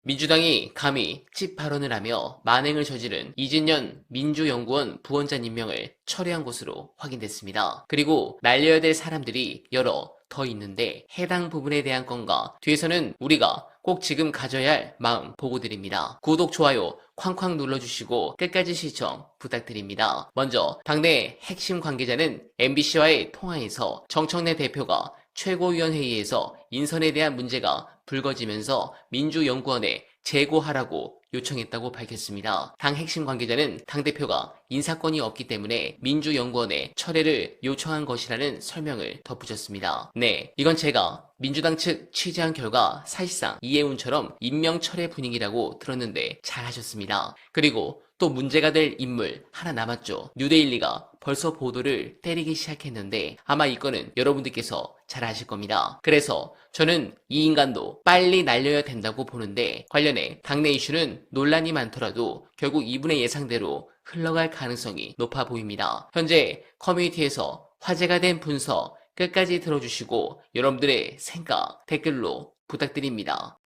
민주당이 감히 집 발언을 하며 만행을 저지른 이진년 민주연구원 부원장 임명을 철회한 것으로 확인됐습니다. 그리고 날려야 될 사람들이 여러 더 있는데 해당 부분에 대한 건가 뒤에서는 우리가 꼭 지금 가져야 할 마음 보고드립니다. 구독, 좋아요 쾅쾅 눌러주시고 끝까지 시청 부탁드립니다. 먼저 당내 핵심 관계자는 MBC와의 통화에서 정청래 대표가 최고위원회의에서 인선에 대한 문제가 불거지면서 민주연구원에 재고하라고 요청했다고 밝혔습니다. 당 핵심 관계자는 당대표가 인사권이 없기 때문에 민주연구원에 철회를 요청한 것이라는 설명을 덧붙였습니다. 네, 이건 제가 민주당 측 취재한 결과 사실상 이해운처럼 임명 철회 분위기라고 들었는데 잘하셨습니다. 그리고 또 문제가 될 인물 하나 남았죠. 뉴데일리가 벌써 보도를 때리기 시작했는데 아마 이거는 여러분들께서 잘 아실 겁니다. 그래서 저는 이 인간도 빨리 날려야 된다고 보는데 관련해 당내 이슈는 논란이 많더라도 결국 이분의 예상대로 흘러갈 가능성이 높아 보입니다. 현재 커뮤니티에서 화제가 된 분석 끝까지 들어주시고 여러분들의 생각 댓글로 부탁드립니다.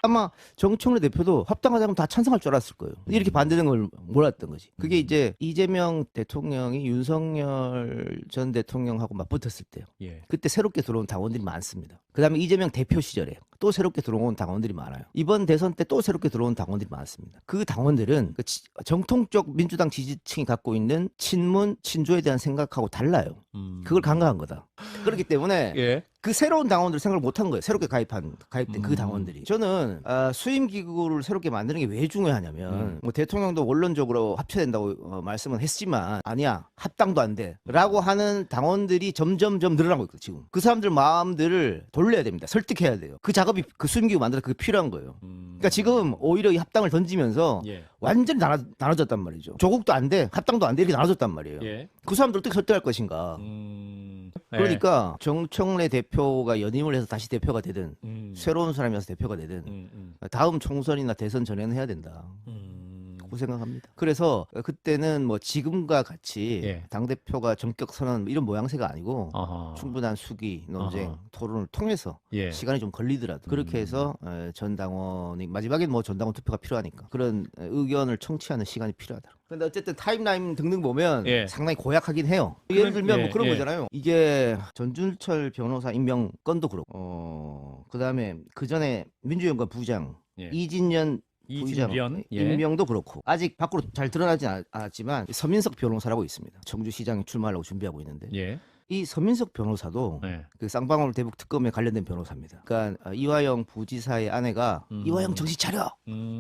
아마 정청래 대표도 합당하자면 다 찬성할 줄 알았을 거예요. 이렇게 반대되는 걸 몰랐던 거지. 그게 이제 이재명 대통령이 윤석열 전 대통령하고 맞붙었을 때요. 예. 그때 새롭게 들어온 당원들이 많습니다. 그다음에 이재명 대표 시절에 또 새롭게 들어온 당원들이 많아요. 이번 대선 때 또 새롭게 들어온 당원들이 많습니다. 그 당원들은 정통적 민주당 지지층이 갖고 있는 친문, 친조에 대한 생각하고 달라요. 그걸 간과한 거다. 그렇기 때문에 예. 그 새로운 당원들 생각을 못한 거예요. 새롭게 가입된 그 당원들이. 저는 수임 기구를 새롭게 만드는 게 왜 중요하냐면 뭐 대통령도 원론적으로 합쳐야 된다고 말씀은 했지만 아니야 합당도 안 돼라고 하는 당원들이 점점점 늘어나고 있거든요. 지금 그 사람들 마음들을 돌려야 됩니다. 설득해야 돼요. 그 작업이 그 수임 기구 만들어 그게 필요한 거예요. 그러니까 지금 오히려 이 합당을 던지면서 예. 완전히 나눠졌단 말이죠. 조국도 안 돼, 합당도 안 돼 이렇게 나눠졌단 말이에요. 예. 그 사람들 어떻게 설득할 것인가? 그러니까 정청래 대표가 연임을 해서 다시 대표가 되든 새로운 사람이어서 대표가 되든 다음 총선이나 대선 전에는 해야 된다. 고 생각합니다. 그래서 그때는 뭐 지금과 같이 예. 당대표가 전격 선언 이런 모양새가 아니고 아하. 충분한 수기, 논쟁, 아하. 토론을 통해서 예. 시간이 좀 걸리더라도 그렇게 해서 전 당원이 마지막엔 뭐 전 당원 투표가 필요하니까 그런 의견을 청취하는 시간이 필요하다. 근데 어쨌든 타임라인 등등 보면 예. 상당히 고약하긴 해요. 예를 들면 뭐 그런 예. 거잖아요. 이게 전준철 변호사 임명 건도 그렇고 그다음에 그전에 민주연구원 부장 예. 이진년 부의장 이진련. 예. 임명도 그렇고 아직 밖으로 잘 드러나지 않았지만 서민석 변호사라고 있습니다. 청주시장에 출마하려고 준비하고 있는데 예. 이 서민석 변호사도 예. 그 쌍방울 대북 특검에 관련된 변호사입니다. 그러니까 이화영 부지사의 아내가 이화영 정신 차려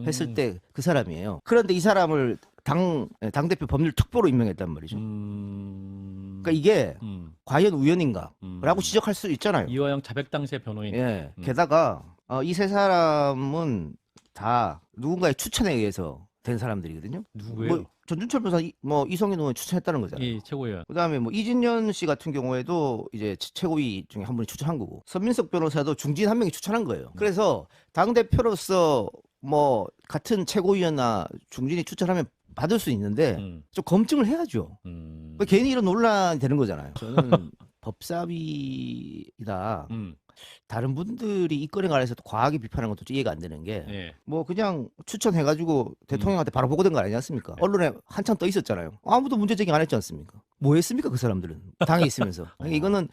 했을 때 그 사람이에요. 그런데 이 사람을 당대표 법률 특보로 임명했단 말이죠. 그러니까 이게 과연 우연인가라고 지적할 수 있잖아요. 이화영 자백 당시의 변호인. 예. 게다가 이 세 사람은 다 누군가의 추천에 의해서 된 사람들이거든요. 누구예요? 뭐 전준철 변호사 뭐 이성윤 의원 추천했다는 거잖아요. 이 최고위원. 그다음에 뭐 이진년 씨 같은 경우에도 이제 최고위 중에 한 분이 추천한 거고 서민석 변호사도 중진 한 명이 추천한 거예요. 그래서 당 대표로서 뭐 같은 최고위원이나 중진이 추천하면 받을 수 있는데 좀 검증을 해야죠. 괜히 이런 논란이 되는 거잖아요. 저는 법사위이다. 다른 분들이 이 건에 관해서 과하게 비판하는 것도 이해가 안 되는 게 뭐 예. 그냥 추천해가지고 대통령한테 바로 보고된 거 아니지 않습니까? 언론에 한참 떠 있었잖아요. 아무도 문제 제기 안 했지 않습니까? 뭐 했습니까 그 사람들은 당에 있으면서. 그러니까 이거는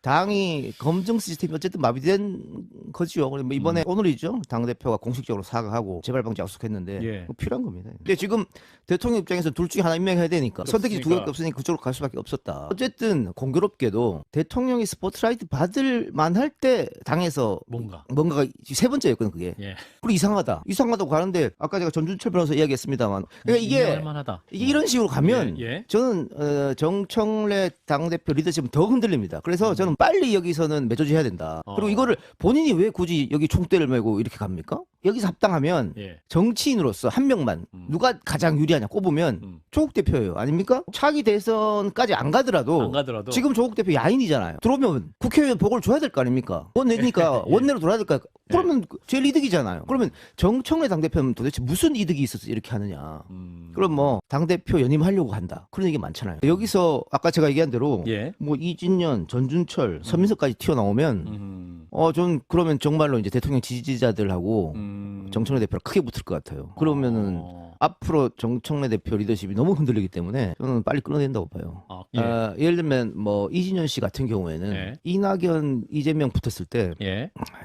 당이 검증 시스템이 어쨌든 마비된 거지요. 뭐 이번에 오늘이죠. 당대표가 공식적으로 사과하고 재발방지 약속했는데 예. 뭐 필요한 겁니다. 근데 지금 대통령 입장에서 둘 중에 하나 임명해야 되니까 선택지 두 개밖에 없으니까 그쪽으로 갈 수밖에 없었다. 어쨌든 공교롭게도 대통령이 스포트라이트 받을 만할 때 당에서 뭔가가 세 번째였거든 그게. 예. 그리고 이상하다고 가는데 아까 제가 전준철 변호사 이야기했습니다만 그러니까 이게 이런 식으로 가면 저는 정청래 당대표 리더십은 더 흔들립니다. 그래서 저는 빨리 여기서는 매조지해야 된다. 그리고 이거를 본인이 왜 굳이 여기 총대를 메고 이렇게 갑니까? 여기서 합당하면 정치인으로서 한 명만 누가 가장 유리하냐 꼽으면 조국 대표예요. 아닙니까? 차기 대선까지 안 가더라도 지금 조국 대표 야인이잖아요. 들어오면 국회의원 보고를 줘야 될 거 아닙니까? 원내니까 원내로 돌아야 될까? 그러면 제일 이득이잖아요. 그러면 정청래 당대표는 도대체 무슨 이득이 있어서 이렇게 하느냐? 그럼 뭐 당대표 연임하려고 한다. 그런 얘기 많잖아요. 여기서 아까 제가 얘기한 대로 뭐 이진년, 전준철, 서민석까지 튀어나오면 전 그러면 정말로 이제 대통령 지지자들하고 정청래 대표랑 크게 붙을 것 같아요. 그러면은 앞으로 정청래 대표 리더십이 너무 흔들리기 때문에 저는 빨리 끊어낸다고 봐요. 예를 들면 뭐 이진현 씨 같은 경우에는 이낙연, 이재명 붙었을 때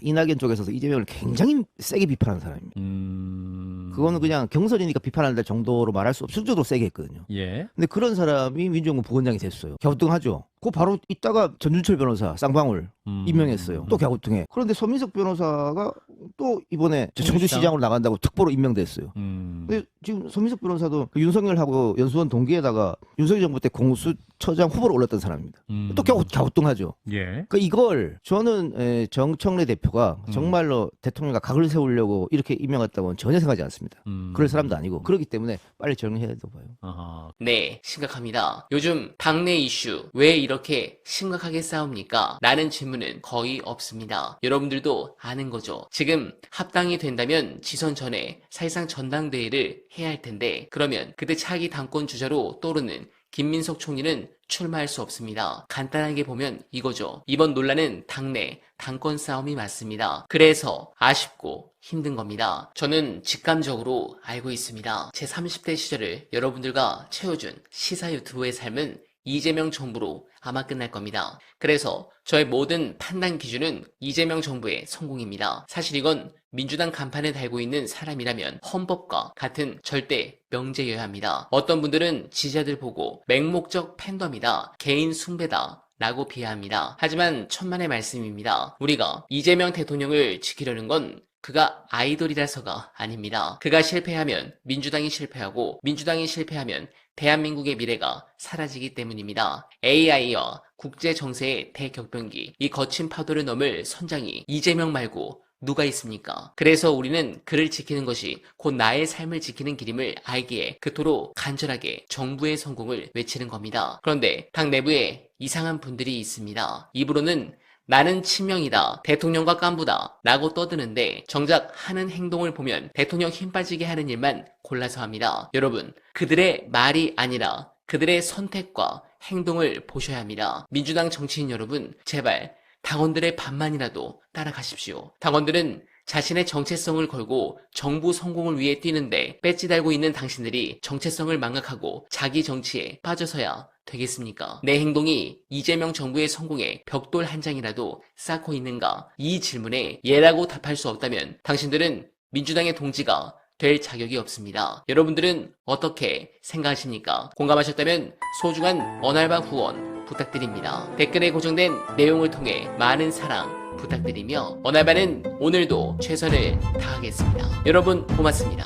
이낙연 쪽에서 이재명을 굉장히 세게 비판하는 사람입니다. 그거는 그냥 경선이니까 비판한다 정도로 말할 수 없을 정도로 세게 했거든요. 근데 그런 사람이 민주연구원 부원장이 됐어요. 갸우뚱하죠. 그 바로 있다가 전준철 변호사 쌍방울 임명했어요. 또 갸우뚱해. 그런데 손민석 변호사가 또 이번에 청주시장으로 나간다고 특보로 임명됐어요. 근데 지금 손민석 변호사도 그 윤석열하고 연수원 동기에다가 윤석열 정부 때 공수처장 후보로 올랐던 사람입니다. 또 갸우뚱하죠. 그러니까 이걸 저는 정청래 대표가 정말로 대통령과 각을 세우려고 이렇게 임명했다고는 전혀 생각하지 않습니다. 그럴 사람도 아니고 그렇기 때문에 빨리 정리해야 된다고 봐요. 네, 심각합니다. 요즘 당내 이슈 왜 이렇게 심각하게 싸웁니까? 라는 질문은 거의 없습니다. 여러분들도 아는 거죠. 지금 합당이 된다면 지선 전에 사실상 전당대회를 해야 할 텐데 그러면 그때 차기 당권 주자로 떠오르는 김민석 총리는 출마할 수 없습니다. 간단하게 보면 이거죠. 이번 논란은 당내 당권 싸움이 맞습니다. 그래서 아쉽고 힘든 겁니다. 저는 직감적으로 알고 있습니다. 제 30대 시절을 여러분들과 채워준 시사 유튜브의 삶은 이재명 정부로 아마 끝날 겁니다. 그래서 저의 모든 판단 기준은 이재명 정부의 성공입니다. 사실 이건 민주당 간판에 달고 있는 사람이라면 헌법과 같은 절대 명제여야 합니다. 어떤 분들은 지지자들 보고 맹목적 팬덤이다, 개인 숭배다 라고 비하합니다. 하지만 천만의 말씀입니다. 우리가 이재명 대통령을 지키려는 건 그가 아이돌이라서가 아닙니다. 그가 실패하면 민주당이 실패하고 민주당이 실패하면 대한민국의 미래가 사라지기 때문입니다. AI와 국제 정세의 대격변기, 이 거친 파도를 넘을 선장이 이재명 말고 누가 있습니까? 그래서 우리는 그를 지키는 것이 곧 나의 삶을 지키는 길임을 알기에 그토록 간절하게 정부의 성공을 외치는 겁니다. 그런데 당 내부에 이상한 분들이 있습니다. 입으로는 나는 친명이다, 대통령과 깐부다 라고 떠드는데 정작 하는 행동을 보면 대통령 힘 빠지게 하는 일만 골라서 합니다. 여러분, 그들의 말이 아니라 그들의 선택과 행동을 보셔야 합니다. 민주당 정치인 여러분, 제발 당원들의 반만이라도 따라가십시오. 당원들은 자신의 정체성을 걸고 정부 성공을 위해 뛰는데 배지 달고 있는 당신들이 정체성을 망각하고 자기 정치에 빠져서야 되겠습니까? 내 행동이 이재명 정부의 성공에 벽돌 한 장이라도 쌓고 있는가? 이 질문에 예라고 답할 수 없다면 당신들은 민주당의 동지가 될 자격이 없습니다. 여러분들은 어떻게 생각하십니까? 공감하셨다면 소중한 언알바 후원 부탁드립니다. 댓글에 고정된 내용을 통해 많은 사랑 부탁드리며 언알바는 오늘도 최선을 다하겠습니다. 여러분 고맙습니다.